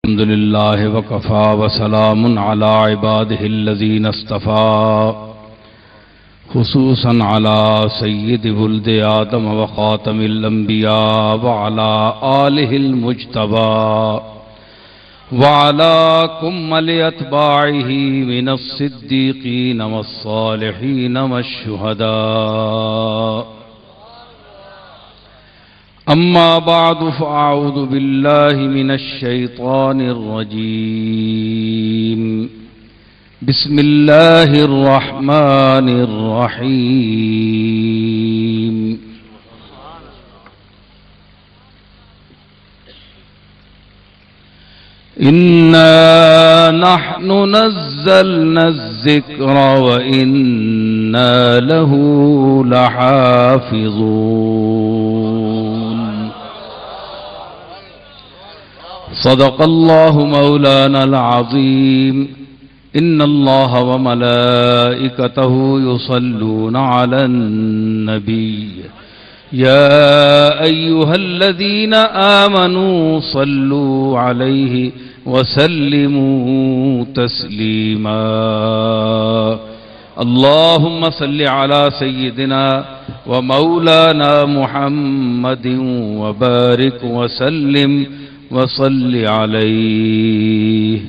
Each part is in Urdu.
الحمد لله وكفى وسلام على عباده الذين اصطفى خصوصا على سيد ولد آدم وخاتم الأنبياء وعلى آله المجتبى وعلى كمل أتباعه من الصديقين والصالحين والشهداء. أما بعد فأعوذ بالله من الشيطان الرجيم. بسم الله الرحمن الرحيم. إنا نحن نزلنا الذكر وإنا له لحافظون. صدق الله مولانا العظيم. إن الله وملائكته يصلون على النبي يا أيها الذين آمنوا صلوا عليه وسلموا تسليما. اللهم صل على سيدنا ومولانا محمد وبارك وسلم وصل عليه.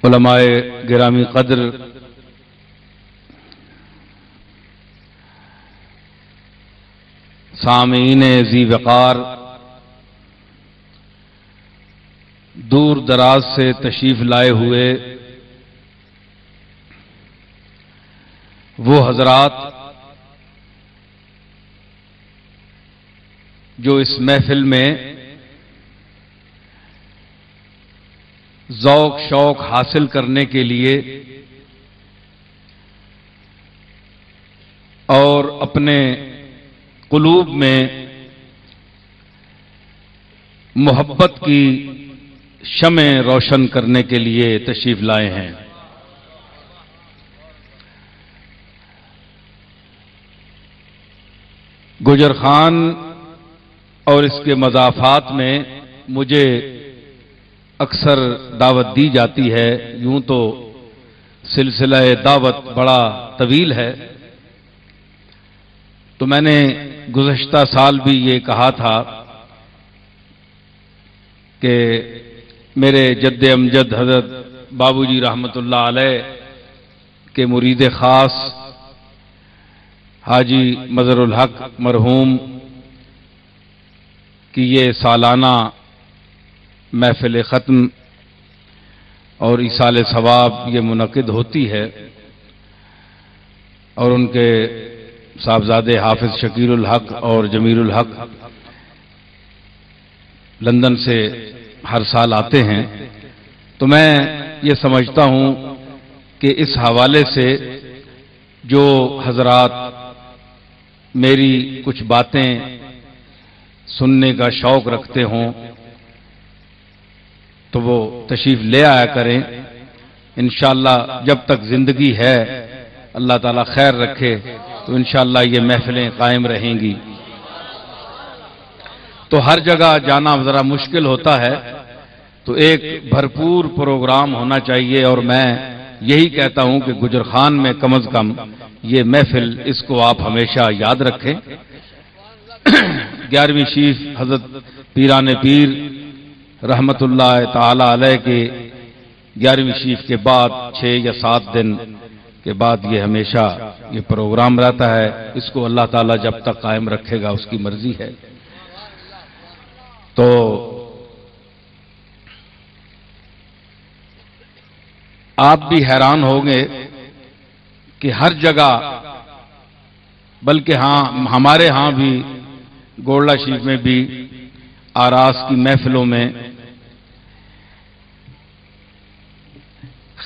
علماء گرامی قدر، سامعین ذی وقار، دور دراز سے تشریف لائے ہوئے وہ حضرات جو اس محفل میں ذوق شوق حاصل کرنے کے لیے اور اپنے قلوب میں محبت کی شمع روشن کرنے کے لیے تشریف لائے ہیں. گجر خان اور اس کے مضافات میں مجھے اکثر دعوت دی جاتی ہے. یوں تو سلسلہ دعوت بڑا طویل ہے، تو میں نے گزشتہ سال بھی یہ کہا تھا کہ میرے جد امجد حضرت بابو جی رحمت اللہ علیہ کے مرید خاص حاجی مظہر الحق مرحوم کی یہ سالانہ محفل ختم اور ایصال ثواب یہ منعقد ہوتی ہے، اور ان کے صاحبزادے حافظ شکیر الحق اور جمیل الحق لندن سے ہر سال آتے ہیں. تو میں یہ سمجھتا ہوں کہ اس حوالے سے جو حضرات میری کچھ باتیں سننے کا شوق رکھتے ہوں تو وہ تشریف لے آیا کریں. انشاءاللہ جب تک زندگی ہے، اللہ تعالیٰ خیر رکھے، تو انشاءاللہ یہ محفلیں قائم رہیں گی. تو ہر جگہ جانا ذرا مشکل ہوتا ہے، تو ایک بھرپور پروگرام ہونا چاہیے، اور میں یہی کہتا ہوں کہ گجر خان میں کم از کم یہ محفل، اس کو آپ ہمیشہ یاد رکھیں. 11ویں شیف حضرت پیران پیر رحمت اللہ تعالی علیہ کے 11ویں شیف کے بعد 6 یا 7 دن کے بعد یہ ہمیشہ یہ پروگرام رہتا ہے. اس کو اللہ تعالیٰ جب تک قائم رکھے گا اس کی مرضی ہے. تو آپ بھی حیران ہوں گے کہ ہر جگہ، بلکہ ہاں ہمارے ہاں بھی گولڑا شریف میں بھی آراس کی محفلوں میں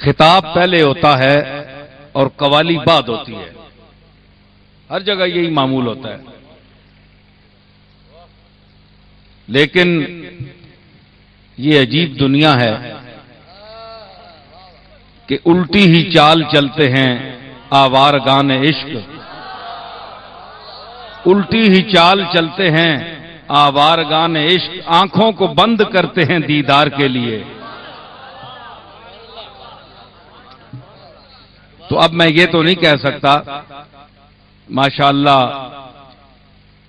خطاب پہلے ہوتا ہے اور قوالی بعد ہوتی ہے. ہر جگہ یہی معمول ہوتا ہے. لیکن یہ عجیب دنیا ہے کہ الٹی ہی چال چلتے ہیں آوارگان عشق، الٹی ہی چال چلتے ہیں آوارگان عشق، آنکھوں کو بند کرتے ہیں دیدار کے لیے۔ تو اب میں یہ تو نہیں کہہ سکتا، ماشاءاللہ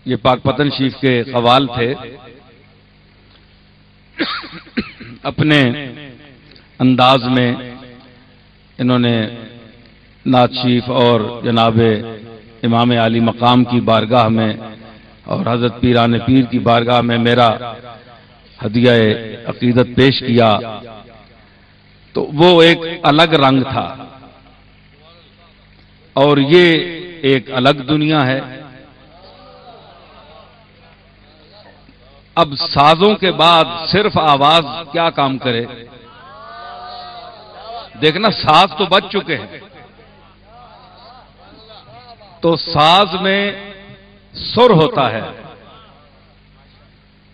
یہ پاک پتن شریف کے قوال تھے، اپنے انداز میں انہوں نے نعت شریف اور جناب امام عالی مقام کی بارگاہ میں اور حضرت پیران پیر کی بارگاہ میں میرا ہدیہ عقیدت پیش کیا، تو وہ ایک الگ رنگ تھا اور یہ ایک الگ دنیا ہے۔ اب سازوں کے بعد صرف آواز کیا کام کرے؟ دیکھنا ساز تو بچ چکے ہیں، تو ساز میں سر ہوتا ہے،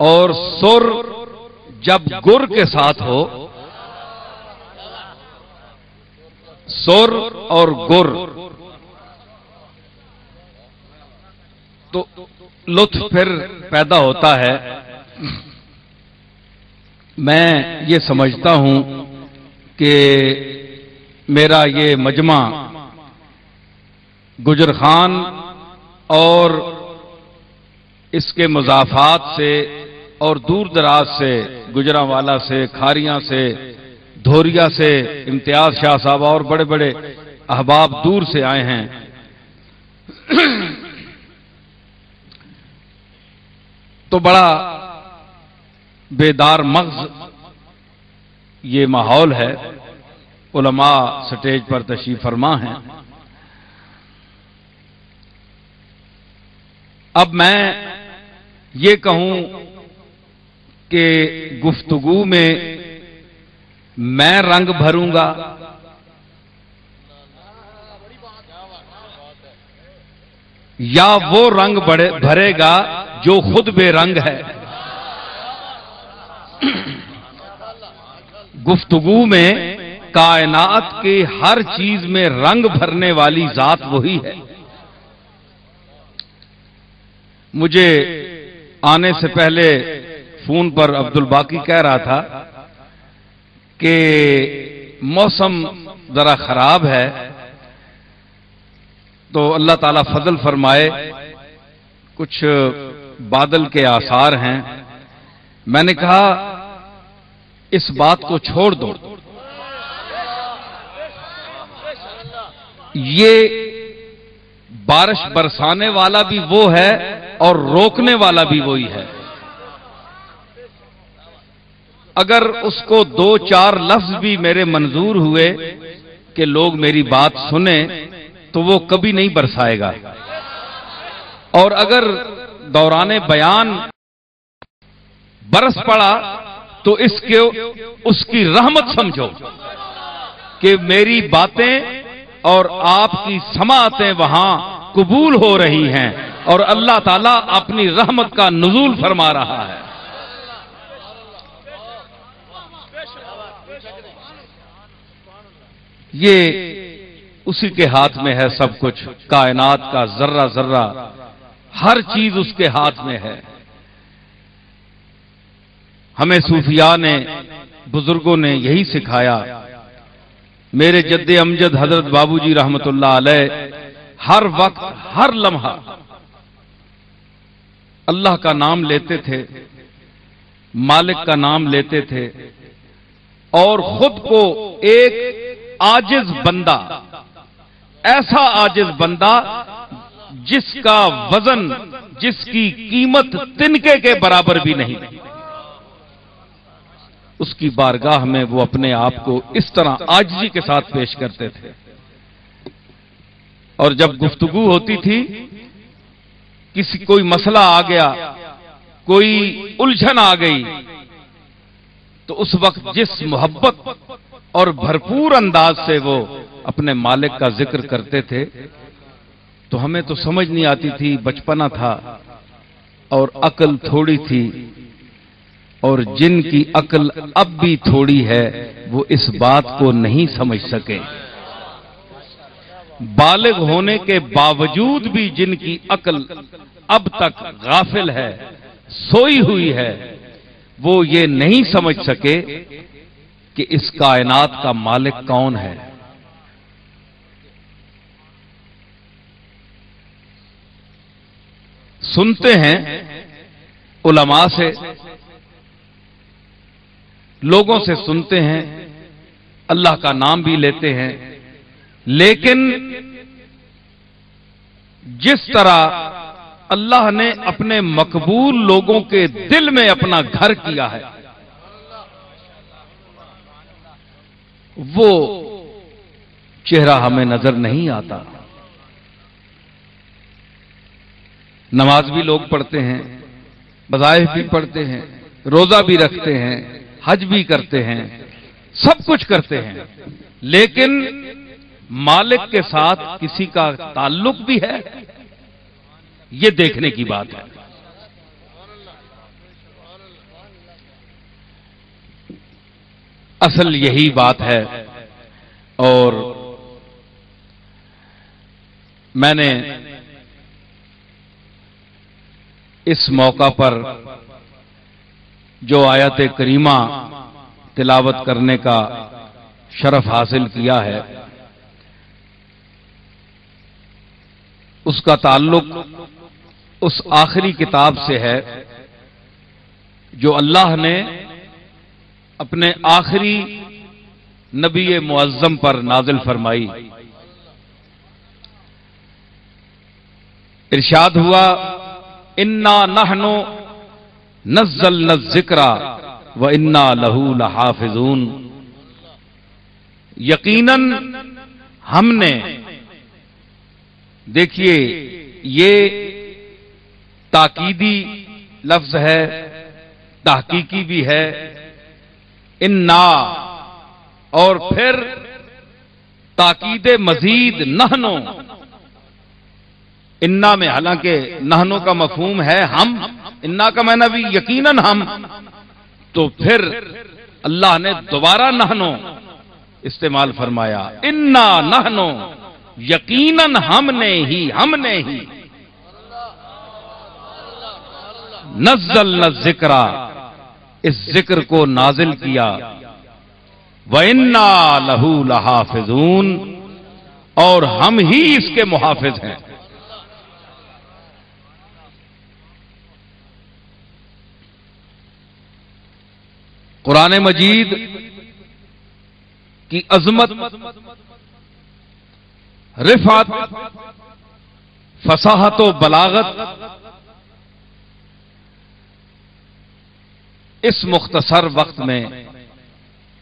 اور سر جب گر کے ساتھ ہو، سر اور گر، تو لطف پھر پیدا ہوتا ہے۔ میں یہ سمجھتا ہوں کہ میرا یہ مجمع گجر خان اور اس کے مضافات سے اور دور دراز سے، گجرانوالا سے، کھاریاں سے، دھوریا سے، امتیاز شاہ صاحب اور بڑے بڑے احباب دور سے آئے ہیں۔ تو بڑا بیدار مغز یہ ماحول ہے، علماء سٹیج پر تشریف فرما ہیں۔ اب میں یہ کہوں کہ گفتگو میں میں رنگ بھروں گا یا وہ رنگ بھرے گا جو خود بے رنگ ہے؟ گفتگو میں کائنات کے ہر چیز میں رنگ بھرنے والی ذات وہی ہے۔ مجھے آنے سے پہلے فون پر عبد الباقی کہہ رہا تھا کہ موسم ذرا خراب ہے، تو اللہ تعالیٰ فضل فرمائے، کچھ بادل کے آثار ہیں۔ میں نے کہا اس بات کو چھوڑ دو، یہ بارش برسانے والا بھی وہ ہے اور روکنے والا بھی وہی ہے۔ اگر اس کو دو چار لفظ بھی میرے منظور ہوئے کہ لوگ میری بات سنیں تو وہ کبھی نہیں برسائے گا، اور اگر دوران بیان برس پڑا تو اس کی رحمت سمجھو کہ میری باتیں اور آپ کی سماعتیں وہاں قبول ہو رہی ہیں اور اللہ تعالیٰ اپنی رحمت کا نزول فرما رہا ہے۔ یہ اسی کے ہاتھ میں ہے سب کچھ، کائنات کا ذرہ ذرہ، ہر چیز اس کے ہاتھ میں ہے۔ ہمیں صوفیاء نے، بزرگوں نے یہی سکھایا۔ میرے جد امجد حضرت بابو جی رحمت اللہ علیہ ہر وقت ہر لمحہ اللہ کا نام لیتے تھے، مالک کا نام لیتے تھے، اور خود کو ایک عاجز بندہ، ایسا عاجز بندہ جس کا وزن، جس کی قیمت تنکے کے برابر بھی نہیں، اس کی بارگاہ میں وہ اپنے آپ کو اس طرح عاجزی کے ساتھ پیش کرتے تھے۔ اور جب گفتگو ہوتی تھی، کوئی مسئلہ آ گیا، کوئی الجھن آ گئی، تو اس وقت جس محبت اور بھرپور انداز سے وہ اپنے مالک کا ذکر کرتے تھے، تو ہمیں تو سمجھ نہیں آتی تھی، بچپنا تھا اور عقل تھوڑی تھی، اور جن کی عقل اب بھی تھوڑی ہے وہ اس بات کو نہیں سمجھ سکے۔ بالغ ہونے کے باوجود بھی جن کی عقل اب تک غافل ہے، سوئی ہوئی ہے، وہ یہ نہیں سمجھ سکے کہ اس کائنات کا مالک کون ہے۔ سنتے ہیں علماء سے، لوگوں سے سنتے ہیں، اللہ کا نام بھی لیتے ہیں، لیکن جس طرح اللہ نے اپنے مقبول لوگوں کے دل میں اپنا گھر کیا ہے، وہ چہرہ ہمیں نظر نہیں آتا۔ نماز بھی لوگ پڑھتے ہیں، وظائف بھی پڑھتے ہیں، روزہ بھی رکھتے ہیں، حج بھی کرتے ہیں، سب کچھ کرتے ہیں، لیکن مالک کے ساتھ کسی کا تعلق بھی ہے، یہ دیکھنے کی بات ہے۔ اصل یہی بات ہے، اور میں نے اس موقع پر جو آیت کریمہ تلاوت کرنے کا شرف حاصل کیا ہے، اس کا تعلق اس آخری کتاب سے ہے جو اللہ نے اپنے آخری نبی معظم پر نازل فرمائی۔ ارشاد ہوا، انا نحن نزلنا الذکر وانا لہ لحافظون، یقیناً ہم نے، دیکھیے یہ تاکیدی لفظ ہے، تحقیقی بھی ہے، انا، اور پھر تاکید مزید نحنو، انا میں حالانکہ نحنو کا مفہوم ہے ہم، انا کا معنی بھی یقیناً ہم، تو پھر اللہ نے دوبارہ نحنو استعمال فرمایا، انا نحنو، یقیناً ہم نے ہی نزلنا الذکر، اس ذکر کو نازل کیا، وَإِنَّا لَهُ لَحَافِظُونَ، اور ہم ہی اس کے محافظ ہیں۔ قرآن مجید کی عظمت، رفعت، فصاحت و بلاغت اس مختصر وقت میں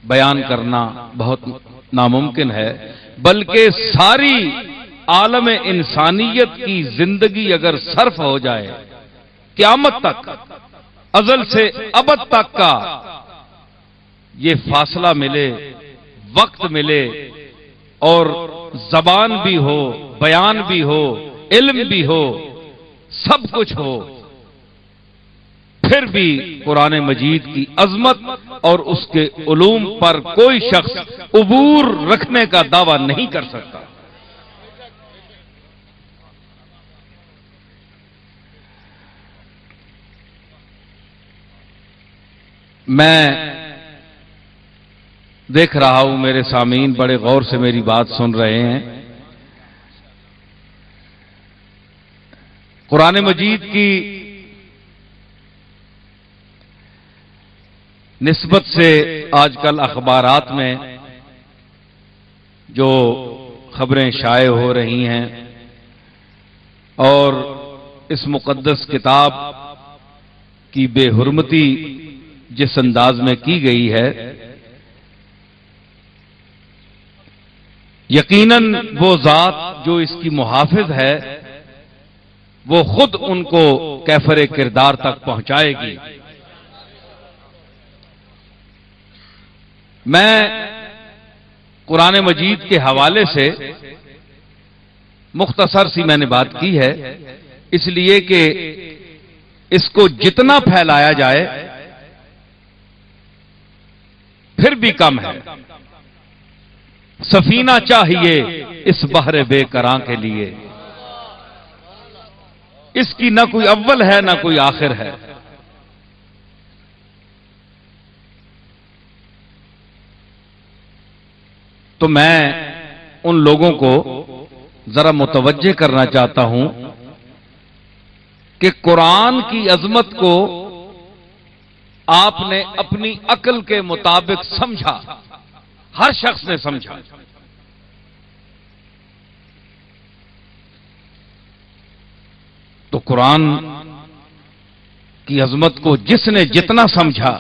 بیان کرنا بہت ناممکن ہے، بلکہ ساری عالم انسانیت کی زندگی اگر صرف ہو جائے، قیامت تک، ازل سے ابد تک کا یہ فاصلہ ملے، وقت ملے، اور زبان بھی ہو، بیان بھی ہو، علم بھی ہو، سب کچھ ہو، پھر بھی قرآن مجید کی عظمت اور اس کے علوم پر کوئی شخص عبور رکھنے کا دعویٰ نہیں کر سکتا۔ میں دیکھ رہا ہوں میرے سامعین بڑے غور سے میری بات سن رہے ہیں۔ قرآن مجید کی نسبت سے آج کل اخبارات میں جو خبریں شائع ہو رہی ہیں اور اس مقدس کتاب کی بے حرمتی جس انداز میں کی گئی ہے، یقیناً وہ ذات جو اس کی محافظ ہے وہ خود ان کو کیفر کردار تک پہنچائے گی۔ میں قرآن مجید کے حوالے سے مختصر سی میں نے بات کی ہے، اس لیے کہ اس کو جتنا پھیلایا جائے پھر بھی کم ہے۔ سفینہ چاہیے اس بحر بے کراں کے لیے، اس کی نہ کوئی اول ہے نہ کوئی آخر ہے. تو میں ان لوگوں کو ذرا متوجہ کرنا چاہتا ہوں کہ قرآن کی عظمت کو آپ نے اپنی عقل کے مطابق سمجھا، ہر شخص نے سمجھا. تو قرآن کی عظمت کو جس نے جتنا سمجھا،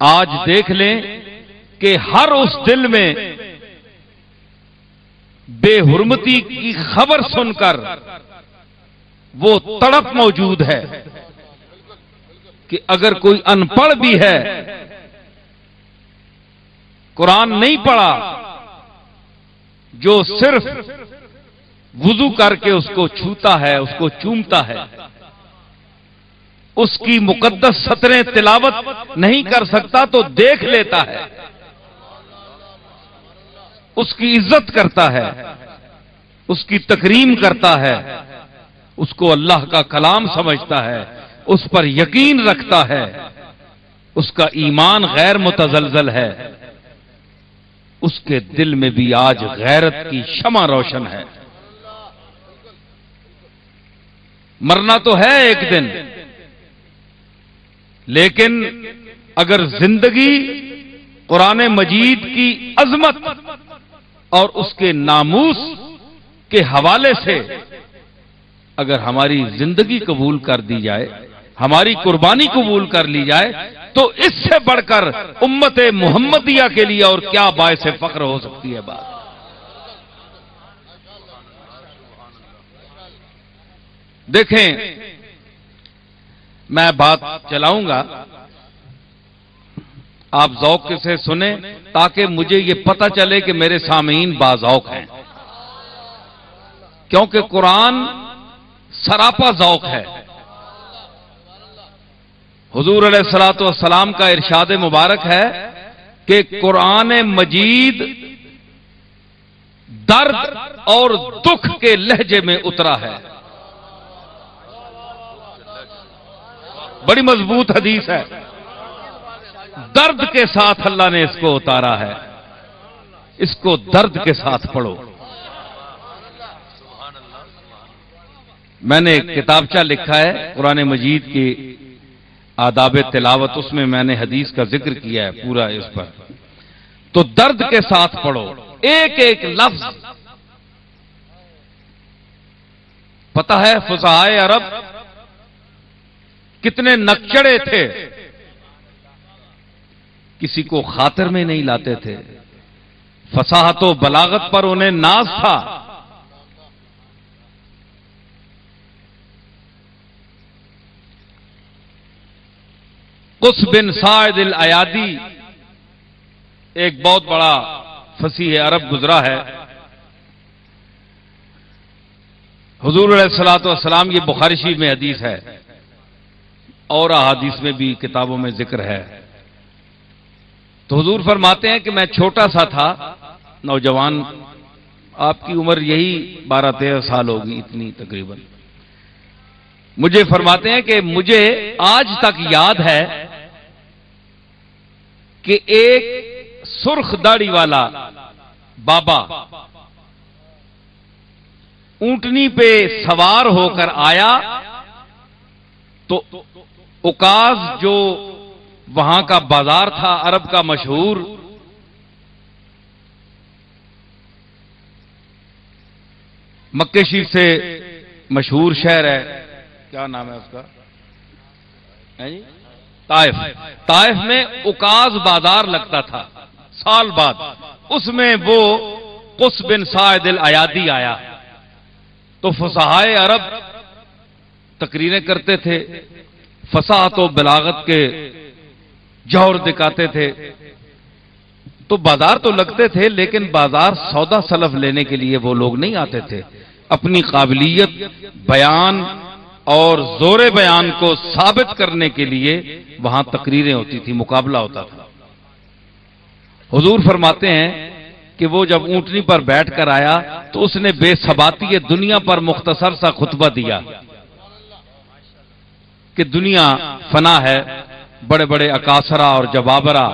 آج دیکھ لیں کہ ہر اس دل میں بے حرمتی کی خبر سن کر وہ تڑپ موجود ہے کہ اگر کوئی ان پڑھ بھی ہے، قرآن نہیں پڑھا، جو صرف وضو کر کے اس کو چھوتا ہے، اس کو چومتا ہے، اس کی مقدس سطریں تلاوت نہیں کر سکتا تو دیکھ لیتا ہے، اس کی عزت کرتا ہے، اس کی تکریم کرتا ہے، اس کو اللہ کا کلام سمجھتا ہے، اس پر یقین رکھتا ہے، اس کا ایمان غیر متزلزل ہے، اس کے دل میں بھی آج غیرت کی شمع روشن ہے. مرنا تو ہے ایک دن، لیکن اگر زندگی قرآن مجید کی عظمت اور اس کے ناموس کے حوالے سے اگر ہماری زندگی قبول کر دی جائے، ہماری قربانی قبول کر لی جائے، تو اس سے بڑھ کر امت محمدیہ کے لیے اور کیا باعث فخر ہو سکتی ہے بات. دیکھیں، میں بات چلاؤں گا، آپ ذوق سے سنیں تاکہ مجھے یہ پتہ چلے کہ میرے سامعین باذوق ہیں، کیونکہ قرآن سراپا ذوق ہے. حضور علیہ الصلوۃ والسلام کا ارشاد مبارک ہے کہ قرآن مجید درد اور دکھ کے لہجے میں اترا ہے. بڑی مضبوط حدیث ہے، درد کے ساتھ اللہ نے اس کو اتارا ہے، اس کو درد کے ساتھ پڑھو. میں نے ایک کتابچہ لکھا ہے قرآن مجید کی آداب تلاوت، اس میں میں نے حدیث کا ذکر کیا ہے پورا اس پر. تو درد کے ساتھ پڑھو، ایک ایک لفظ. پتہ ہے فصحائے عرب کتنے نکچڑے تھے، کسی کو خاطر میں نہیں لاتے تھے، فصاحت و بلاغت پر انہیں ناز تھا. قص بن سعد الایادی ایک بہت بڑا فصیح عرب گزرا ہے. حضور علیہ الصلوۃ والسلام، یہ بخاری شریف میں حدیث ہے اور احادیث میں بھی کتابوں میں ذکر ہے. تو حضور فرماتے ہیں کہ میں چھوٹا سا تھا، نوجوان، آپ کی عمر یہی 12-13 سال ہوگی اتنی تقریباً. مجھے فرماتے ہیں کہ مجھے آج تک یاد ہے کہ ایک سرخ داڑھی والا بابا اونٹنی پہ سوار ہو کر آیا تو اوکاز جو وہاں کا بازار تھا عرب کا مشہور، مکہ شریف سے مشہور شہر ہے، کیا نام ہے اس کا؟ طائف. طائف میں اوکاز بازار لگتا تھا سال بعد، اس میں وہ قص بن سعد الایادی آیا. تو فصحائے عرب تقریریں کرتے تھے، فصاحت و بلاغت کے جوہر دکھاتے تھے. تو بازار تو لگتے تھے، لیکن بازار سودا سلف لینے کے لیے وہ لوگ نہیں آتے تھے، اپنی قابلیت بیان اور زور بیان کو ثابت کرنے کے لیے وہاں تقریریں ہوتی تھی، مقابلہ ہوتا تھا. حضور فرماتے ہیں کہ وہ جب اونٹنی پر بیٹھ کر آیا تو اس نے بے ثباتی دنیا پر مختصر سا خطبہ دیا کہ دنیا فنا ہے، بڑے بڑے اکاسرہ اور جبابرہ،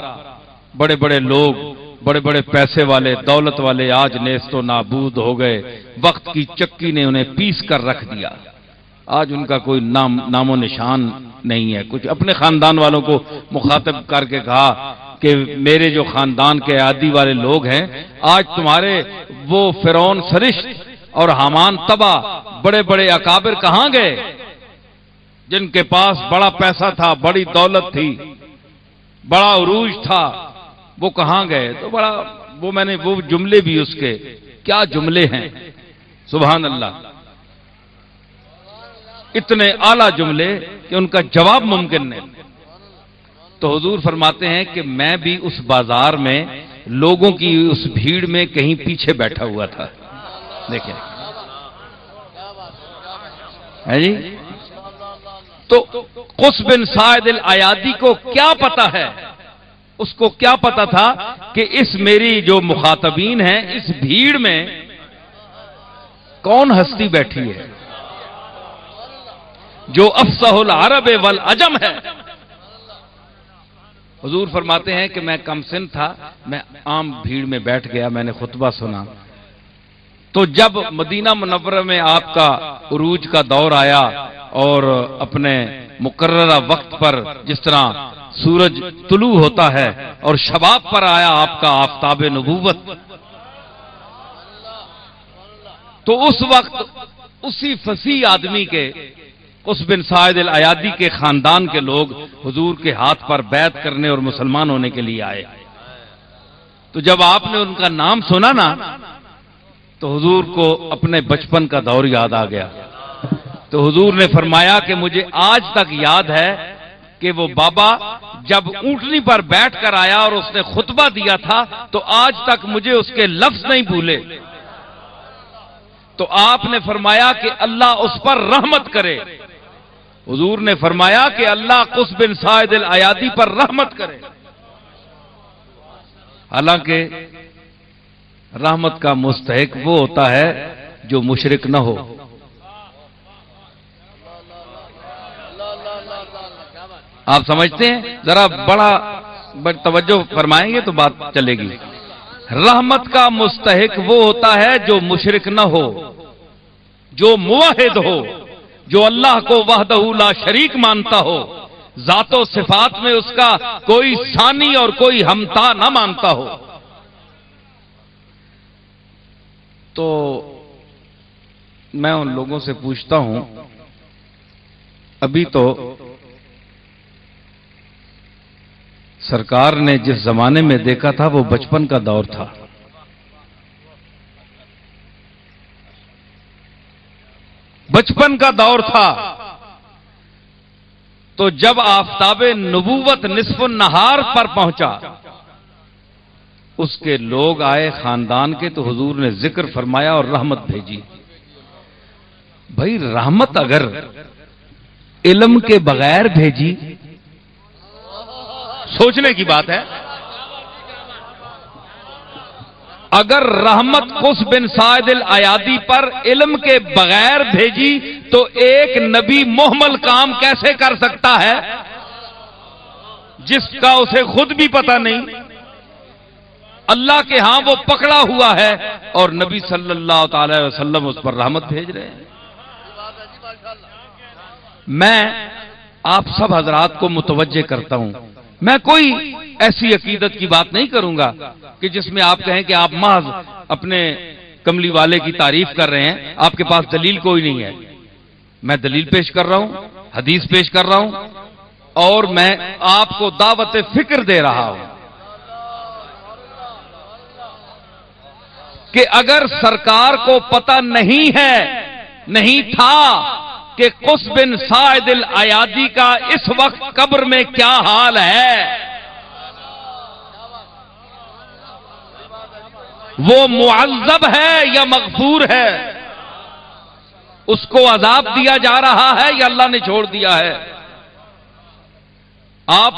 بڑے بڑے لوگ، بڑے بڑے پیسے والے، دولت والے آج نیست و نابود ہو گئے، وقت کی چکی نے انہیں پیس کر رکھ دیا، آج ان کا کوئی نام و نشان نہیں ہے۔ کچھ اپنے خاندان والوں کو مخاطب کر کے کہا کہ میرے جو خاندان کے عادی والے لوگ ہیں، آج تمہارے وہ فرعون سرشت اور حامان تبا بڑے بڑے اکابر کہاں گئے جن کے پاس بڑا پیسہ تھا، بڑی دولت تھی، بڑا عروج تھا، وہ کہاں گئے؟ تو بڑا میں نے وہ جملے بھی اس کے کیا جملے ہیں، سبحان اللہ، اتنے اعلیٰ جملے کہ ان کا جواب ممکن نہیں۔ تو حضور فرماتے ہیں کہ میں بھی اس بازار میں لوگوں کی اس بھیڑ میں کہیں پیچھے بیٹھا ہوا تھا، دیکھیں ہے جی۔ تو قص بن سعد الایادی کو کیا پتا ہے، اس کو کیا پتا تھا کہ اس میری جو مخاطبین ہیں اس بھیڑ میں کون ہستی بیٹھی ہے جو افصح العرب والعجم ہے۔ حضور فرماتے ہیں کہ میں کم سن تھا، میں عام بھیڑ میں بیٹھ گیا، میں نے خطبہ سنا، تو جب مدینہ منورہ میں آپ کا عروج کا دور آیا اور اپنے مقررہ وقت پر جس طرح سورج طلوع ہوتا ہے اور شباب پر آیا آپ کا آفتاب نبوت، تو اس وقت اسی فصیح آدمی کے قص بن سعد الایادی کے خاندان کے لوگ حضور کے ہاتھ پر بیعت کرنے اور مسلمان ہونے کے لیے آئے۔ تو جب آپ نے ان کا نام سنا نا تو حضور کو اپنے بچپن کا دور یاد آ گیا۔ تو حضور نے فرمایا کہ مجھے آج تک یاد ہے کہ وہ بابا جب اونٹنی پر بیٹھ کر آیا اور اس نے خطبہ دیا تھا تو آج تک مجھے اس کے لفظ نہیں بھولے۔ تو آپ نے فرمایا کہ اللہ اس پر رحمت کرے، حضور نے فرمایا کہ اللہ قص بن سعد الایادی پر رحمت کرے، حالانکہ رحمت کا مستحق وہ ہوتا ہے جو مشرک نہ ہو۔ آپ سمجھتے ہیں؟ ذرا بڑا توجہ فرمائیں گے تو بات چلے گی۔ رحمت کا مستحق وہ ہوتا ہے جو مشرک نہ ہو، جو موحد ہو، جو اللہ کو وحدہ لا شریک مانتا ہو، ذات و صفات میں اس کا کوئی ثانی اور کوئی ہمتا نہ مانتا ہو۔ تو میں ان لوگوں سے پوچھتا ہوں، ابھی تو سرکار نے جس زمانے میں دیکھا تھا وہ بچپن کا دور تھا، بچپن کا دور تھا، تو جب آفتاب نبوت نصف النہار پر پہنچا اس کے لوگ آئے خاندان کے، تو حضور نے ذکر فرمایا اور رحمت بھیجی۔ بھائی رحمت اگر علم کے بغیر بھیجی، سوچنے کی بات ہے، اگر رحمت قص بن سعد الایادی پر علم کے بغیر بھیجی تو ایک نبی محمل کام کیسے کر سکتا ہے جس کا اسے خود بھی پتہ نہیں؟ اللہ کے ہاں وہ پکڑا ہوا ہے اور نبی صلی اللہ تعالی وسلم اس پر رحمت بھیج رہے ہیں۔ میں آپ سب حضرات کو متوجہ کرتا ہوں، میں کوئی ایسی عقیدت کی بات نہیں کروں گا کہ جس میں آپ کہیں کہ آپ محض اپنے کملی والے کی تعریف کر رہے ہیں، آپ کے پاس دلیل کوئی نہیں ہے۔ میں دلیل پیش کر رہا ہوں، حدیث پیش کر رہا ہوں، اور میں آپ کو دعوت فکر دے رہا ہوں کہ اگر سرکار کو پتہ نہیں ہے، نہیں تھا کہ قص بن سعد الایادی کا اس وقت قبر میں کیا حال ہے، وہ معذب ہے یا مغفور ہے، اس کو عذاب دیا جا رہا ہے یا اللہ نے چھوڑ دیا ہے؟ آپ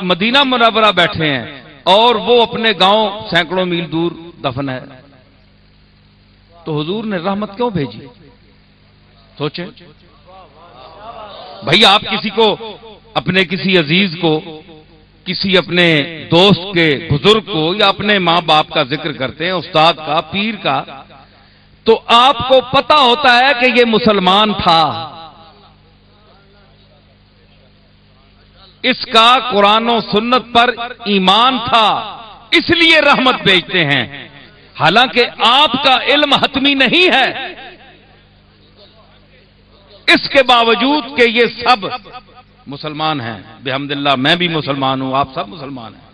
مدینہ منورہ بیٹھے ہیں اور وہ اپنے گاؤں سینکڑوں میل دور دفن ہے، تو حضور نے رحمت کیوں بھیجی؟ سوچیں بھائی، آپ کسی کو، اپنے کسی عزیز کو، کسی اپنے دوست کے، بزرگ کو، یا اپنے ماں باپ کا ذکر کرتے ہیں، استاد کا، پیر کا، تو آپ کو پتا ہوتا ہے کہ یہ مسلمان تھا، اس کا قرآن و سنت پر ایمان تھا، اس لیے رحمت بھیجتے ہیں، حالانکہ آپ کا علم حتمی نہیں ہے، اس کے باوجود کہ یہ سب مسلمان ہیں، بحمداللہ میں بھی مسلمان ہوں، آپ سب مسلمان ہیں،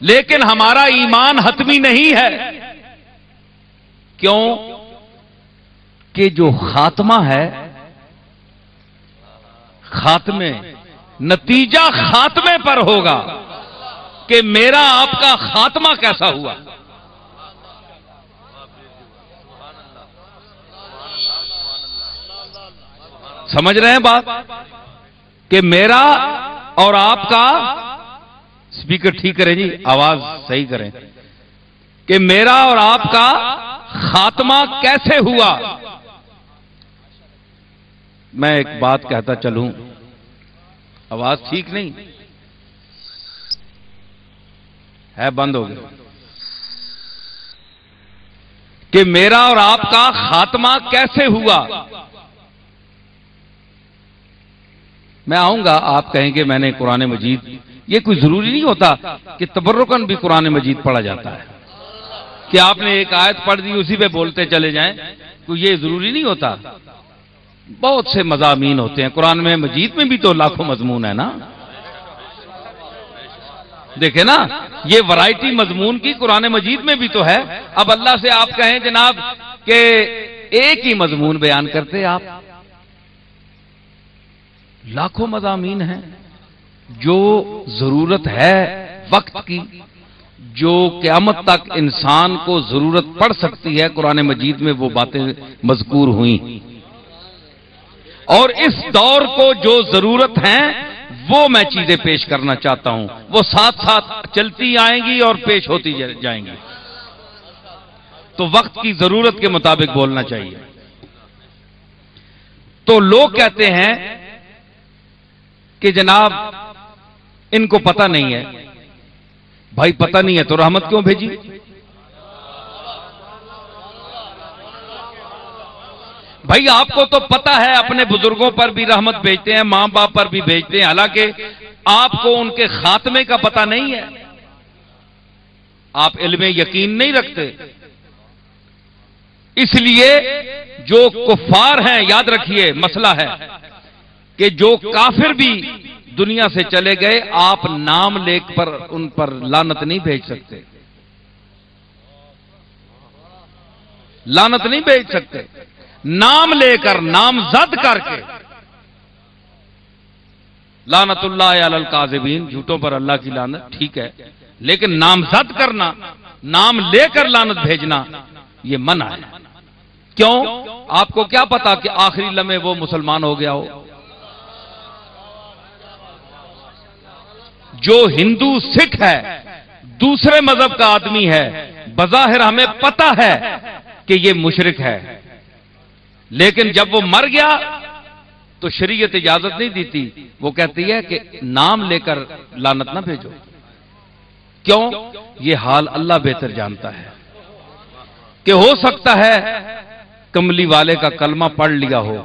لیکن ہمارا ایمان حتمی نہیں ہے۔ کیوں؟ کہ جو خاتمہ ہے، خاتمے، نتیجہ خاتمے پر ہوگا کہ میرا آپ کا خاتمہ کیسا ہوا۔ سمجھ رہے ہیں بات؟ کہ میرا اور آپ کا، سپیکر ٹھیک کریں جی، آواز صحیح کریں، کہ میرا اور آپ کا خاتمہ کیسے ہوا۔ میں ایک بات کہتا چلوں، آواز ٹھیک نہیں ہے، بند ہو گئی، کہ میرا اور آپ کا خاتمہ کیسے ہوا۔ میں آؤں گا، آپ کہیں گے میں نے قرآن مجید، یہ کوئی ضروری نہیں ہوتا کہ تبرکاً بھی قرآن مجید پڑھا جاتا ہے، کہ آپ نے ایک آیت پڑھ دی اسی پہ بولتے چلے جائیں، کوئی یہ ضروری نہیں ہوتا۔ بہت سے مضامین ہوتے ہیں قرآن میں مجید میں بھی، تو لاکھوں مضمون ہے نا، دیکھیں نا، یہ ورائٹی مضمون کی قرآن مجید میں بھی تو ہے۔ اب اللہ سے آپ کہیں جناب کہ ایک ہی مضمون بیان کرتے آپ، لاکھوں مضامین ہیں، جو ضرورت ہے وقت کی، جو قیامت تک انسان کو ضرورت پڑ سکتی ہے، قرآن مجید میں وہ باتیں مذکور ہوئیں، اور اس دور کو جو ضرورت ہیں وہ میں چیزیں پیش کرنا چاہتا ہوں، وہ ساتھ ساتھ چلتی آئیں گی اور پیش ہوتی جائیں گی، تو وقت کی ضرورت کے مطابق بولنا چاہیے۔ تو لوگ کہتے ہیں کہ جناب ان کو پتہ نہیں ہے، بھائی پتہ نہیں ہے تو رحمت کیوں بھیجی؟ بھائی آپ کو تو پتہ ہے، اپنے بزرگوں پر بھی رحمت بھیجتے ہیں، ماں باپ پر بھی بھیجتے ہیں، حالانکہ آپ کو ان کے خاتمے کا پتہ نہیں ہے، آپ علم یقین نہیں رکھتے، اس لیے جو کفار ہیں، یاد رکھیے مسئلہ ہے کہ جو کافر بھی دنیا سے چلے گئے، آپ نام لے کر ان پر لعنت نہیں بھیج سکتے، لعنت نہیں بھیج سکتے، نام لے کر، نامزد کر کے، لعنت اللہ علی الکاذبین، جھوٹوں پر اللہ کی لعنت، ٹھیک ہے، لیکن نامزد کرنا، نام لے کر لعنت بھیجنا، یہ منع ہے۔ کیوں؟ آپ کو کیا پتا کہ آخری لمحے وہ مسلمان ہو گیا ہو؟ جو ہندو سکھ ہے، دوسرے مذہب کا آدمی ہے، بظاہر ہمیں پتا ہے کہ یہ مشرک ہے، لیکن جب وہ مر گیا تو شریعت اجازت نہیں دیتی، وہ کہتی ہے کہ نام لے کر لعنت نہ بھیجو۔ کیوں؟ یہ حال اللہ بہتر جانتا ہے کہ ہو سکتا ہے کملی والے کا کلمہ پڑھ لیا ہو،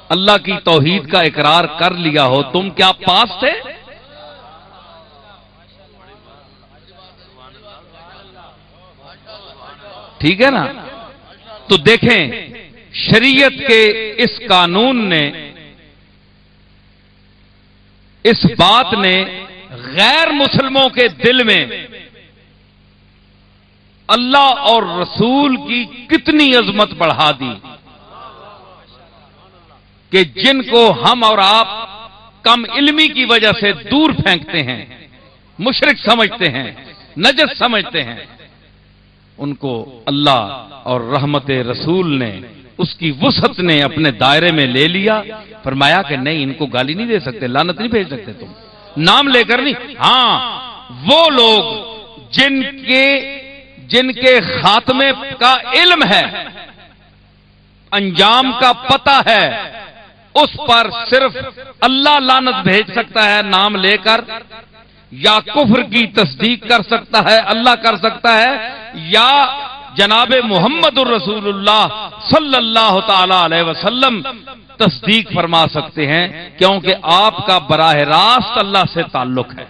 اللہ کی توحید کا اقرار کر لیا ہو، تم کیا پاس تھے؟ ٹھیک ہے نا؟ تو دیکھیں، شریعت کے اس قانون نے، اس بات نے غیر مسلموں کے دل میں اللہ اور رسول کی کتنی عظمت بڑھا دی کہ جن کو ہم اور آپ کم علمی کی وجہ سے دور پھینکتے ہیں، مشرک سمجھتے ہیں، نجس سمجھتے ہیں، ان کو اللہ اور رحمت رسول نے، اس کی وسعت نے اپنے دائرے میں لے لیا، فرمایا کہ نہیں، ان کو گالی نہیں دے سکتے، لعنت نہیں بھیج سکتے، تم نام لے کر نہیں۔ ہاں، وہ لوگ جن کے جن کے خاتمے کا علم ہے، انجام کا پتہ ہے، اس پر صرف اللہ لعنت بھیج سکتا ہے نام لے کر، یا کفر کی تصدیق کر سکتا ہے اللہ کر سکتا ہے، یا جناب محمد الرسول اللہ صلی اللہ تعالی علیہ وسلم تصدیق فرما سکتے ہیں، کیونکہ آپ کا براہ راست اللہ سے تعلق ہے۔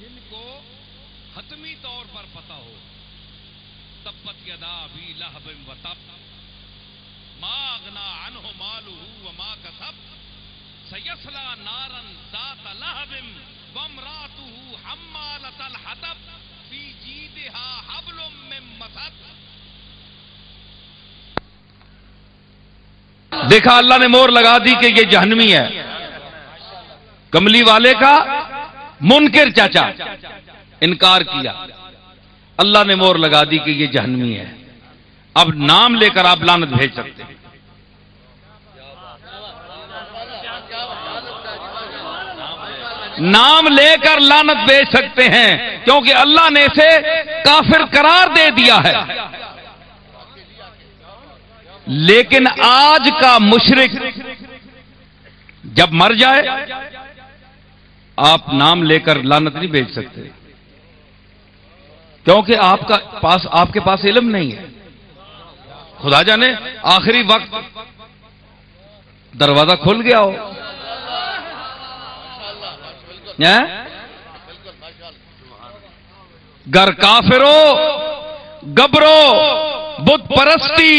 جن کو حتمی طور پر پتہ ہو، تبت یدا ابی لہب وتب ما اغنی عنہ مالہ وما کسب سیصلی نارا ذات لہب وامرأتہ حمالۃ الحطب فی جیدہا حبل من مسد۔ دیکھا اللہ نے مور لگا دی کہ یہ جہنمی ہے، کملی والے کا منکر چاچا انکار کیا، اللہ نے مور لگا دی کہ یہ جہنمی ہے۔ اب نام لے کر آپ لعنت بھیج سکتے ہیں۔ نام لے کر لعنت بھیج سکتے ہیں، کیونکہ اللہ نے اسے کافر قرار دے دیا ہے۔ لیکن آج کا مشرک جب مر جائے، آپ نام لے کر لعنت نہیں بھیج سکتے، کیونکہ آپ کے پاس علم نہیں ہے۔ خدا جانے آخری وقت دروازہ کھل گیا ہو، گر کافرو گبرو بت پرستی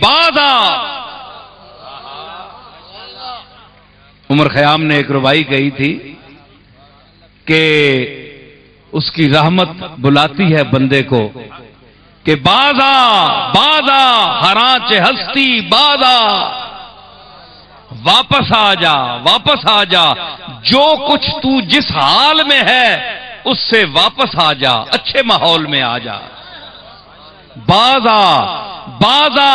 بادا۔ عمر خیام نے ایک ربائی کہی تھی کہ اس کی رحمت بلاتی ہے بندے کو کہ بازا بازا ہرانچ ہستی بازا، واپس آ جا واپس آ جا، جو کچھ تو جس حال میں ہے اس سے واپس آ جا، اچھے ماحول میں آ جا۔ بازا بازا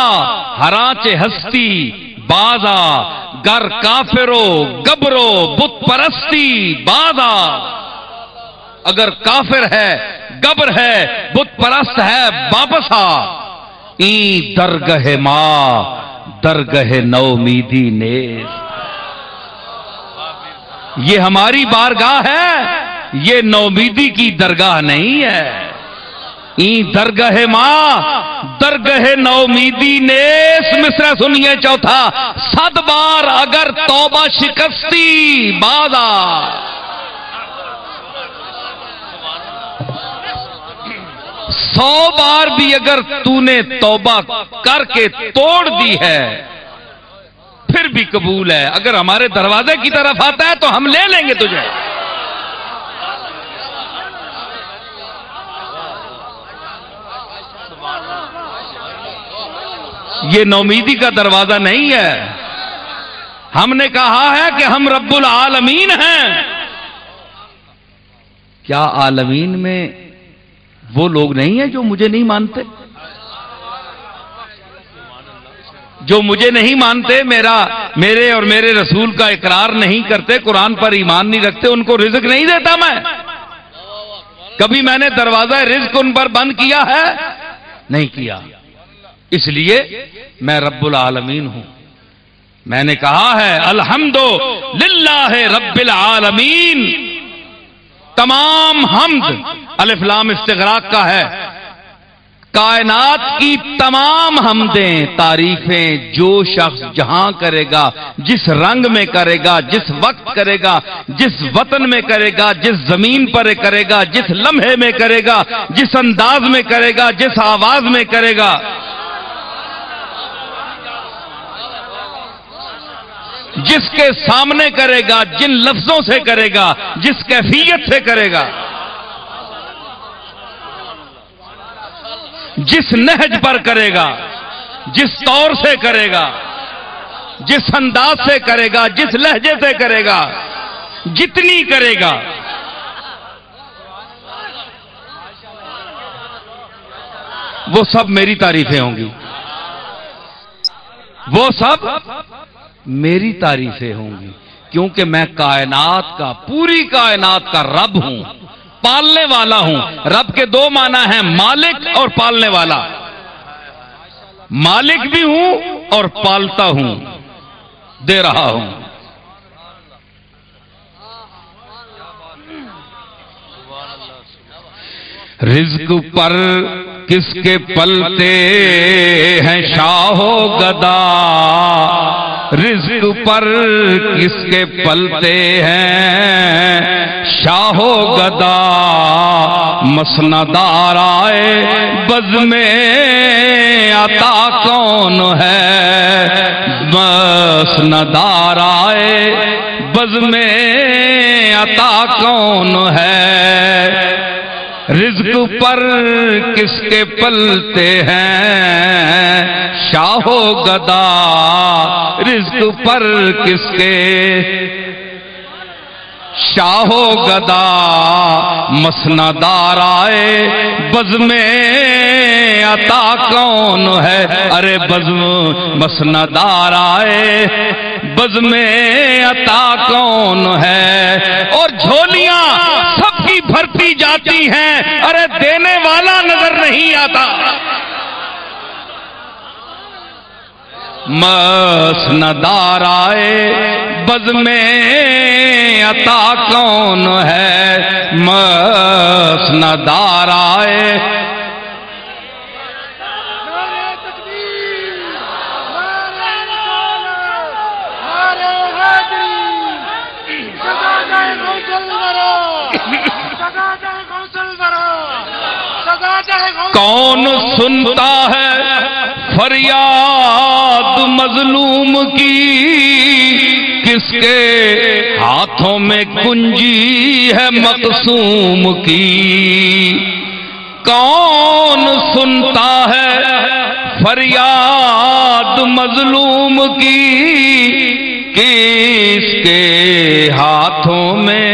ہرانچ ہستی بازا، گر کافرو گبرو بت پرستی بازا۔ اگر کافر ہے، گبر ہے، بت پرست ہے، واپس آ۔ این درگہ ماں درگہ نومیدی نیز، یہ ہماری بارگاہ ہے، یہ نومیدی کی درگاہ نہیں ہے۔ این درگہ ماں درگہ نومیدی نیز، مصرع سنیے چوتھا، 100 بار اگر توبہ شکستی بادا۔ 100 بار بھی اگر تو نے توبہ کر کے توڑ دی ہے پھر بھی قبول ہے۔ اگر ہمارے دروازے کی طرف آتا ہے تو ہم لے لیں گے تجھے۔ یہ نومیدی کا دروازہ نہیں ہے۔ ہم نے کہا ہے کہ ہم رب العالمین ہیں۔ کیا عالمین میں وہ لوگ نہیں ہیں جو مجھے نہیں مانتے؟ جو مجھے نہیں مانتے، میرے اور میرے رسول کا اقرار نہیں کرتے، قرآن پر ایمان نہیں رکھتے، ان کو رزق نہیں دیتا میں؟ کبھی میں نے دروازہ رزق ان پر بند کیا ہے؟ نہیں کیا۔ اس لیے میں رب العالمین ہوں۔ میں نے کہا ہے الحمد للہ رب العالمین، تمام حمد الف لام استغراق کا ہے، کائنات کی تمام حمدیں تعریفیں جو شخص جہاں کرے گا، جس رنگ میں کرے گا، جس وقت کرے گا، جس وطن میں کرے گا، جس زمین پر کرے گا، جس لمحے میں کرے گا، جس انداز میں کرے گا، جس آواز میں کرے گا، جس کے سامنے کرے گا، جن لفظوں سے کرے گا، جس کیفیت سے کرے گا، جس نہج پر کرے گا، جس طور سے کرے گا، جس انداز سے کرے گا، جس لہجے سے کرے گا، جتنی کرے گا، وہ سب میری تعریفیں ہوں گی، وہ سب میری تعریفیں ہوں گی، کیونکہ میں کائنات کا، پوری کائنات کا رب ہوں، پالنے والا ہوں۔ رب کے دو معنی ہیں، مالک اور پالنے والا۔ مالک بھی ہوں اور پالتا ہوں، دے رہا ہوں۔ رزق پر کس کے پلتے ہیں شاہ و گدا، رزق پر کس کے پلتے ہیں شاہ و گدا، مسند آرائے بز میں عطا کون ہے، مسند آرائے بز میں عطا کون ہے، رزق پر کس کے پلتے ہیں شاہ و گدا، رزق پر کس کے شاہ و گدا، مسند آرائے بز میں عطا کون ہے، ارے مسند آرائے بز میں عطا کون ہے، اور جھولیاں سب کی بھرتی جاتی ہیں، ارے دینے والا نظر نہیں آتا۔ مسند آرائے بز میں عطا کون ہے، مسند آرائے کون سنتا ہے فریاد مظلوم کی، کس کے ہاتھوں میں کنجی ہے مقسوم کی، کون سنتا ہے فریاد مظلوم کی، کس کے ہاتھوں میں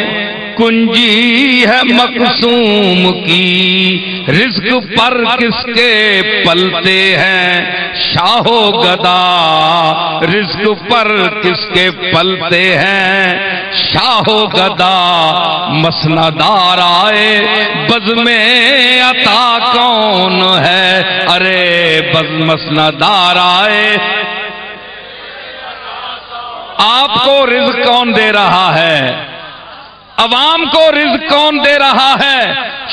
کنجی ہے مقسوم کی، رزق پر کس کے پلتے ہیں شاہ و گدا، رزق پر کس کے پلتے ہیں شاہ و گدا، مسند آرائے بز میں عطا کون ہے، ارے مسند آرائے آپ کو رزق کون دے رہا ہے، عوام کو رزق کون دے رہا ہے،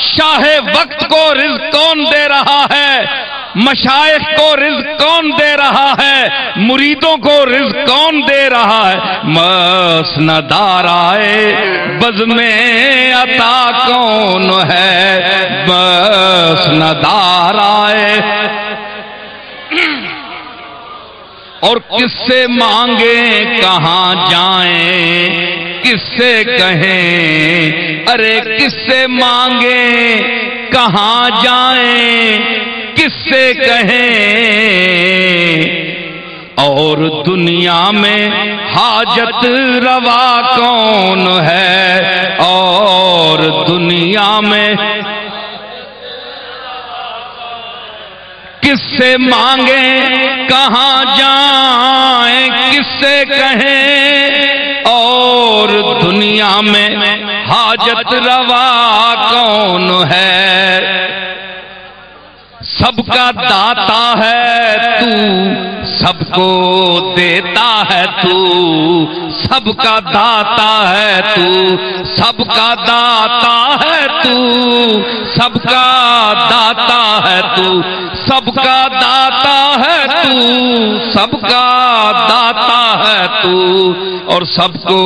شاہ وقت کو رزق کون دے رہا ہے، مشائخ کو رزق کون دے رہا ہے، مریدوں کو رزق کون دے رہا ہے، مسند آرائے بز میں عطا کون ہے، مسند آرائے اور کس سے مانگیں کہاں جائیں، کس سے کہیں، ارے کس سے مانگیں کہاں جائیں، کس سے کہیں، اور دنیا میں حاجت روا کون ہے، اور دنیا میں کس سے مانگیں کہاں جائیں، کس سے کہیں، اور دنیا میں حاجت روا کون ہے، سب کا داتا ہے تو، سب کو دیتا ہے تو، سب کا داتا ہے تو، سب کا داتا ہے تو، سب کا داتا ہے تو، سب کا داتا ہے تو، سب کا داتا ہے تو، اور سب کو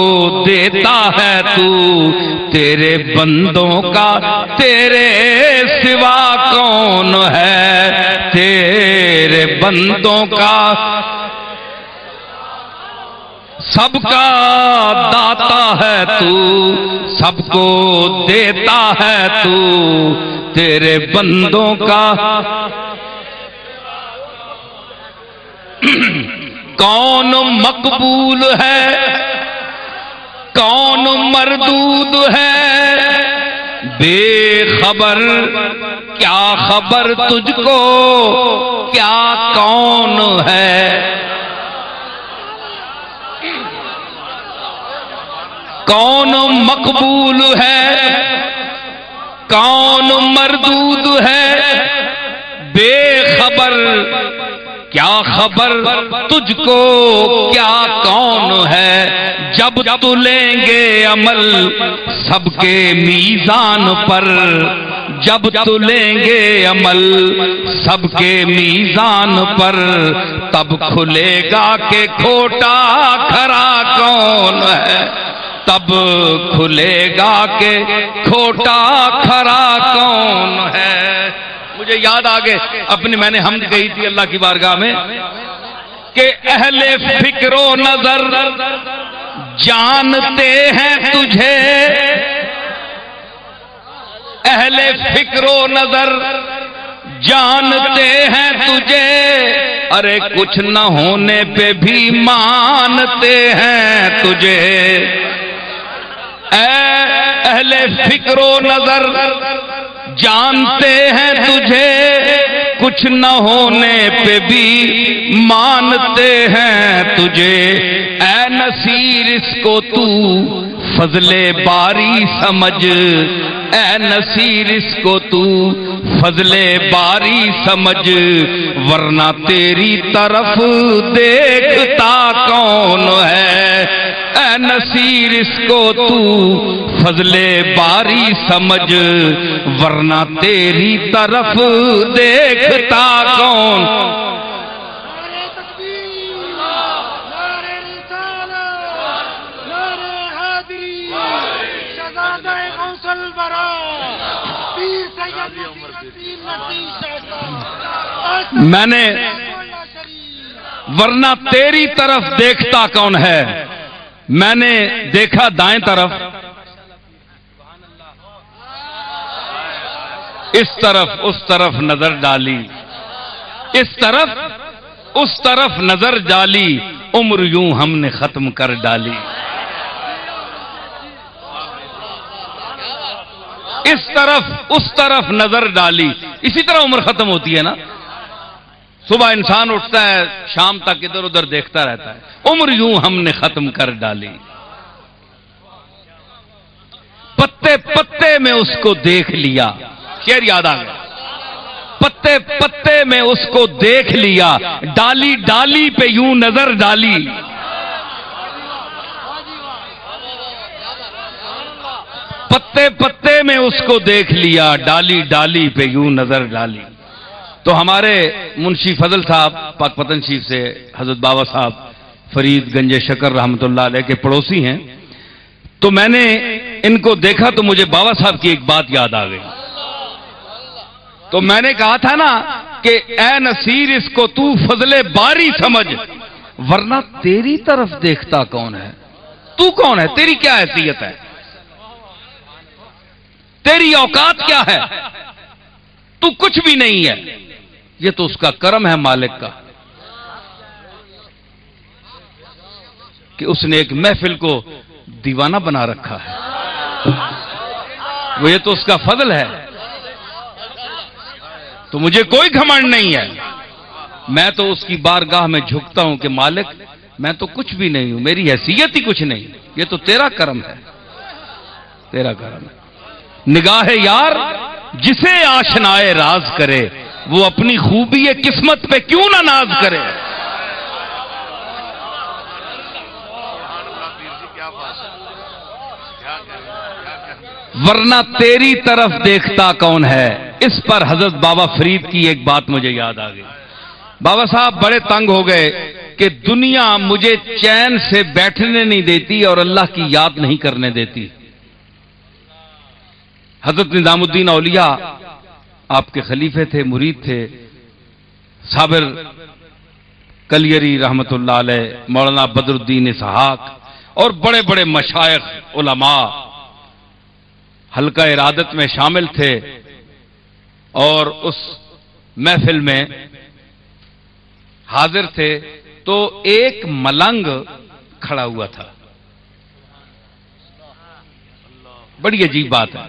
دیتا ہے تو، تیرے بندوں کا تیرے سوا کون ہے، تیرے بندوں کا سب کا داتا ہے تو، سب کو دیتا ہے تو، تیرے بندوں کا کون مقبول ہے کون مردود ہے، بے خبر کیا خبر تجھ کو کیا کون ہے، کون مقبول ہے کون مردود ہے، بے خبر کیا خبر تجھ کو کیا کون ہے، جب تلیں گے عمل سب کے میزان پر، جب تلیں گے عمل سب کے میزان پر، تب کھلے گا کہ کھوٹا کھرا کون ہے، تب کھلے گا کہ کھوٹا کھرا کون ہے۔ مجھے یاد آگے اپنی میں نے حمد کہی تھی اللہ کی بارگاہ میں کہ اہل فکر و نظر جانتے ہیں تجھے، اہل فکر و نظر جانتے ہیں تجھے، ارے کچھ نہ ہونے پہ بھی مانتے ہیں تجھے، اے اہل فکر و نظر جانتے ہیں تجھے، کچھ نہ ہونے پہ بھی مانتے ہیں تجھے، اے نصیر اس کو تو فضل باری سمجھ، اے نصیر اس کو تو فضل باری سمجھ، ورنہ تیری طرف دیکھتا کون ہے، اے نصیر اس کو تو فضل باری سمجھ، ورنہ تیری طرف دیکھتا کون۔ میں نے ورنہ تیری طرف دیکھتا کون ہے، میں نے دیکھا دائیں طرف، اس طرف اس طرف نظر ڈالی، اس طرف اس طرف نظر ڈالی، عمر یوں ہم نے ختم کر ڈالی، اس طرف اس طرف نظر ڈالی، اسی طرح عمر ختم ہوتی ہے نا، صبح انسان اٹھتا ہے شام تک ادھر ادھر دیکھتا رہتا ہے، عمر یوں ہم نے ختم کر ڈالی، پتے پتے میں اس کو دیکھ لیا، شعر یاد آ گیا، پتے پتے میں اس کو دیکھ لیا، ڈالی ڈالی پہ یوں نظر ڈالی، پتے پتے میں اس کو دیکھ لیا، ڈالی ڈالی پہ یوں نظر ڈالی۔ تو ہمارے منشی فضل صاحب پاک پتن شریف سے حضرت بابا صاحب فرید گنج شکر رحمت اللہ علیہ کے پڑوسی ہیں، تو میں نے ان کو دیکھا تو مجھے بابا صاحب کی ایک بات یاد آ گئی، تو میں نے کہا تھا نا کہ اے نصیر اس کو تو فضل باری سمجھ، ورنہ تیری طرف دیکھتا کون ہے، تو کون ہے، تیری کیا حیثیت ہے، تیری اوقات کیا ہے، تو کچھ بھی نہیں ہے، یہ تو اس کا کرم ہے مالک کا کہ اس نے ایک محفل کو دیوانہ بنا رکھا ہے، وہ یہ تو اس کا فضل ہے، تو مجھے کوئی گھمنڈ نہیں ہے، میں تو اس کی بارگاہ میں جھکتا ہوں کہ مالک میں تو کچھ بھی نہیں ہوں، میری حیثیت ہی کچھ نہیں، یہ تو تیرا کرم ہے، تیرا کرم ہے۔ نگاہ یار جسے آشنائے راز کرے، وہ اپنی خوبی قسمت پہ کیوں نہ ناز کرے، ورنہ تیری طرف دیکھتا کون ہے۔ اس پر حضرت بابا فرید کی ایک بات مجھے یاد آ گئی، بابا صاحب بڑے تنگ ہو گئے کہ دنیا مجھے چین سے بیٹھنے نہیں دیتی اور اللہ کی یاد نہیں کرنے دیتی۔ حضرت نظام الدین اولیاء آپ کے خلیفے تھے، مرید تھے، صابر کلیری رحمت اللہ علیہ، مولانا بدر الدین اسحاق اور بڑے بڑے مشائخ علماء حلقہ ارادت میں شامل تھے، اور اس محفل میں حاضر تھے، تو ایک ملنگ کھڑا ہوا تھا، بڑی عجیب بات ہے،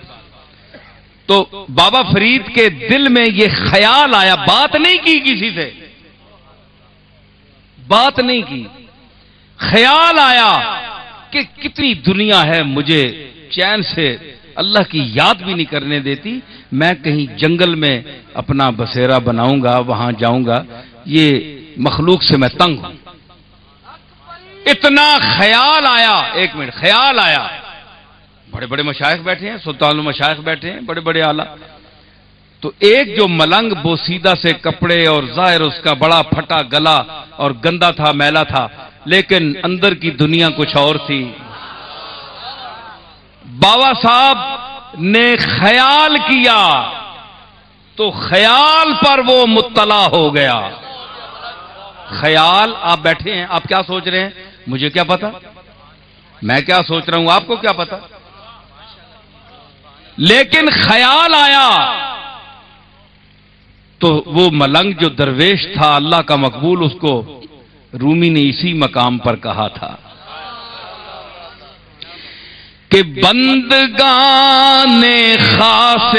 تو بابا فرید کے دل میں یہ خیال آیا، بات نہیں کی کسی سے، بات نہیں کی، خیال آیا کہ کتنی دنیا ہے مجھے چین سے اللہ کی یاد بھی نہیں کرنے دیتی، میں کہیں جنگل میں اپنا بسیرا بناؤں گا، وہاں جاؤں گا، یہ مخلوق سے میں تنگ ہوں۔ اتنا خیال آیا، ایک منٹ، خیال آیا، بڑے بڑے مشائخ بیٹھے ہیں، سلطان المشائخ بیٹھے ہیں، بڑے بڑے اعلیٰ، تو ایک جو ملنگ بوسیدہ سے کپڑے اور ظاہر اس کا بڑا پھٹا گلا اور گندا تھا، میلا تھا، لیکن اندر کی دنیا کچھ اور تھی۔ بابا صاحب نے خیال کیا تو خیال پر وہ مطلع ہو گیا۔ خیال، آپ بیٹھے ہیں، آپ کیا سوچ رہے ہیں؟ مجھے کیا پتا، میں کیا سوچ رہا ہوں آپ کو کیا پتا، لیکن خیال آیا تو وہ ملنگ جو درویش تھا اللہ کا مقبول، اس کو رومی نے اسی مقام پر کہا تھا کہ بندگان خاص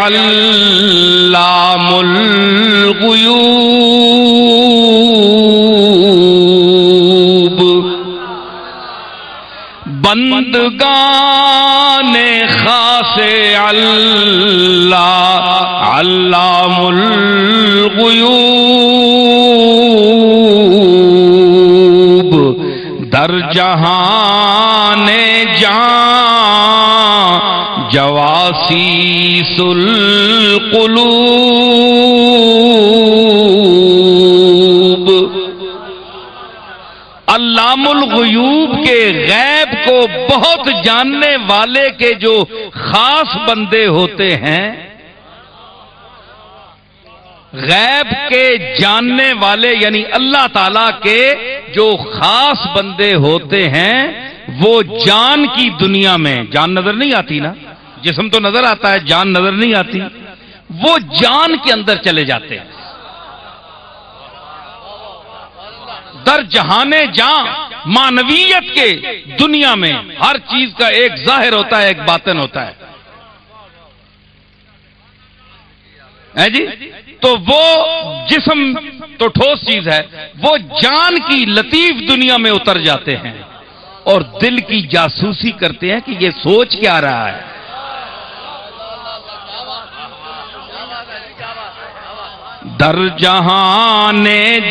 علام الغیوب، بندگان خاص علام الغیوب، در جہان جان جواسیس القلوب، علام الغیوب کے غیب کو بہت جاننے والے کے جو خاص بندے ہوتے ہیں، غیب کے جاننے والے یعنی اللہ تعالی کے جو خاص بندے ہوتے ہیں، وہ جان کی دنیا میں، جان نظر نہیں آتی نا، جسم تو نظر آتا ہے، جان نظر نہیں آتی، وہ جان کے اندر چلے جاتے ہیں، در جہان جان، معنویت کے دنیا میں ہر چیز کا ایک ظاہر ہوتا ہے، ایک باطن ہوتا ہے جی، تو وہ جسم تو ٹھوس چیز ہے، وہ جان کی لطیف دنیا میں اتر جاتے ہیں اور دل کی جاسوسی کرتے ہیں کہ یہ سوچ کیا رہا ہے۔ در جہان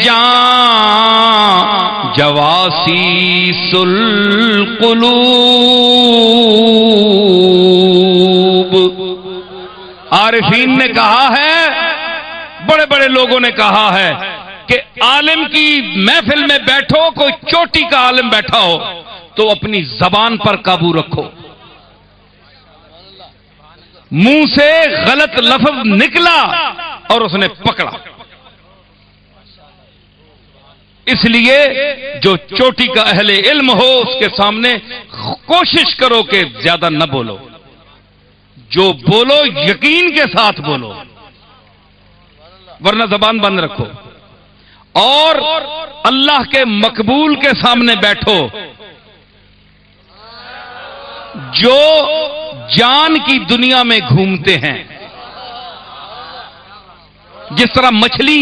جان جواسیس القلوب، عارفین نے کہا ہے، بڑے بڑے لوگوں نے کہا ہے کہ عالم کی محفل میں بیٹھو، کوئی چوٹی کا عالم بیٹھا ہو تو اپنی زبان پر قابو رکھو، منہ سے غلط لفظ نکلا اور اس نے پکڑا، اس لیے جو چوٹی کا اہل علم ہو اس کے سامنے کوشش کرو کہ زیادہ نہ بولو، جو بولو یقین کے ساتھ بولو، ورنہ زبان بند رکھو، اور اللہ کے مقبول کے سامنے بیٹھو جو جان کی دنیا میں گھومتے ہیں، جس طرح مچھلی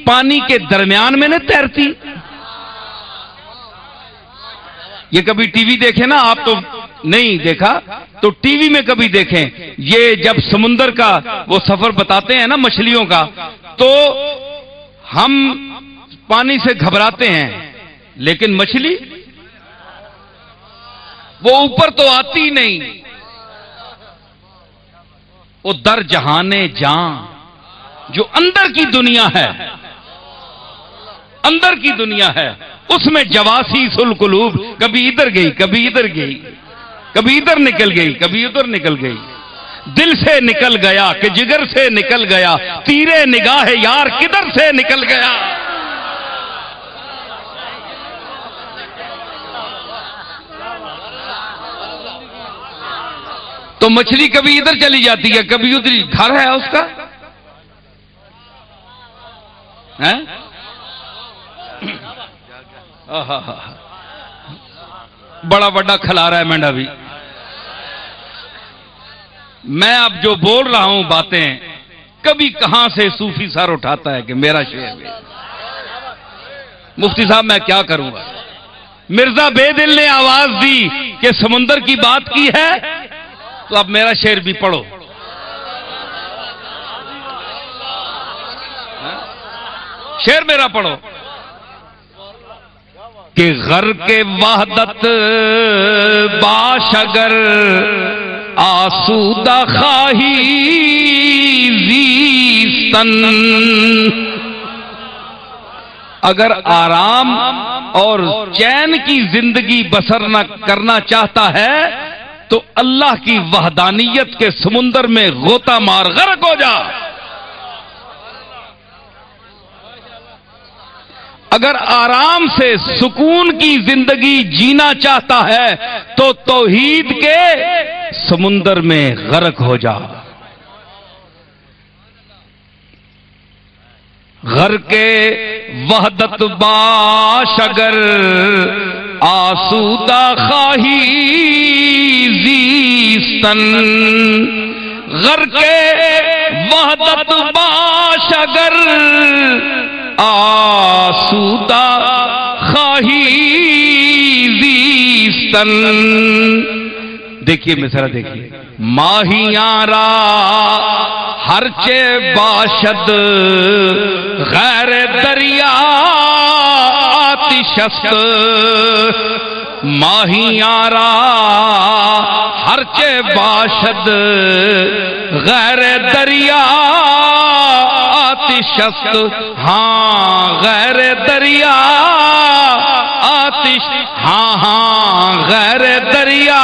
پانی کے درمیان میں نہ تیرتی، یہ کبھی ٹی وی دیکھیں نا آپ، تو نہیں دیکھا تو ٹی وی میں کبھی دیکھیں، یہ جب سمندر کا وہ سفر بتاتے ہیں نا مچھلیوں کا، تو ہم پانی سے گھبراتے ہیں، لیکن مچھلی وہ اوپر تو آتی نہیں، وہ در جہان جان جو اندر کی دنیا ہے، اندر کی دنیا ہے، اس میں جواسیس القلوب، کبھی ادھر گئی کبھی ادھر گئی، کبھی ادھر نکل گئی کبھی ادھر نکل گئی، دل سے نکل گیا کہ جگر سے نکل گیا، تیرے نگاہ یار کدھر سے نکل گیا۔ تو مچھلی کبھی ادھر چلی جاتی ہے کبھی ادھر، گھر ہے اس کا، بڑا بڑا کھلا رہا ہے مینڈا بھی، میں اب جو بول رہا ہوں باتیں کبھی کہاں سے صوفی سر اٹھاتا ہے کہ میرا شعر ہے۔ مفتی صاحب میں کیا کروں گا؟ مرزا بے دل نے آواز دی کہ سمندر کی بات کی ہے تو اب میرا شعر بھی پڑھو۔ شعر میرا پڑھو کہ غرق وحدت باش اگر آسودہ خواہی زیستن، اگر آرام اور چین کی زندگی بسر نہ کرنا چاہتا ہے تو اللہ کی وحدانیت کے سمندر میں غوطہ مار غرق ہو جا۔ اگر آرام سے سکون کی زندگی جینا چاہتا ہے تو توحید کے سمندر میں غرق ہو جا۔ غرق وحدت باش اگر آسودہ خواہی زیستن، غرق وحدت باش اگر آسودہ خواہی زیستن۔ دیکھیے مصرع دیکھیے، ماہیاں را ہرچے باشد غیر دریا آتش است، ماہیاں را ہرچے باشد غیر دریا آتش است، ہاں غیر دریا آتش، ہاں غیر دریا